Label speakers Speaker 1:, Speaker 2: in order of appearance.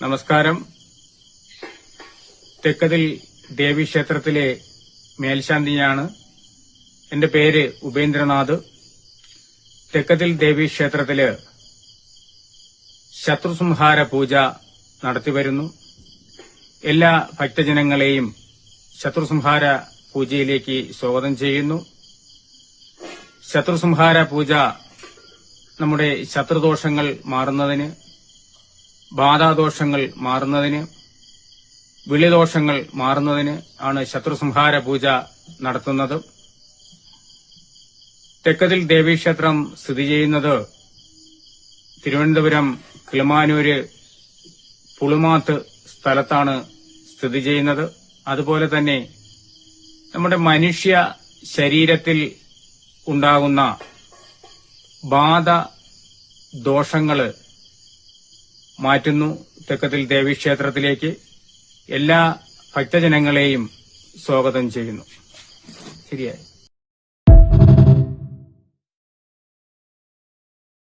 Speaker 1: നമസ്കാരം. തെക്കതിൽ ദേവീക്ഷേത്രത്തിലെ മേൽശാന്തിയാണ്. എന്റെ പേര് ഉപേന്ദ്രനാഥ്. തെക്കതിൽ ദേവീക്ഷേത്രത്തില് ശത്രുസംഹാര പൂജ നടത്തിവരുന്നു. എല്ലാ ഭക്തജനങ്ങളെയും ശത്രുസംഹാര പൂജയിലേക്ക് സ്വാഗതം ചെയ്യുന്നു. ശത്രുസംഹാര പൂജ നമ്മുടെ ശത്രുദോഷങ്ങൾ മാറുന്നതിന്, ബാധാദോഷങ്ങൾ മാറുന്നതിന്, വിളിദോഷങ്ങൾ മാറുന്നതിന് ആണ് ശത്രുസംഹാര പൂജ നടത്തുന്നത്. തെക്കതിൽ ദേവീക്ഷേത്രം സ്ഥിതി ചെയ്യുന്നത് തിരുവനന്തപുരം കിളിമാനൂര് പുളിമാത്ത് സ്ഥലത്താണ് സ്ഥിതി ചെയ്യുന്നത്. അതുപോലെ തന്നെ നമ്മുടെ മനുഷ്യ ശരീരത്തിൽ ഉണ്ടാകുന്ന ബാധ ദോഷങ്ങള് മാറ്റുന്നു തെക്കതിൽ ദേവീക്ഷേത്രത്തിലേക്ക്. എല്ലാ ഭക്തജനങ്ങളെയും സ്വാഗതം ചെയ്യുന്നു. ശരിയായി.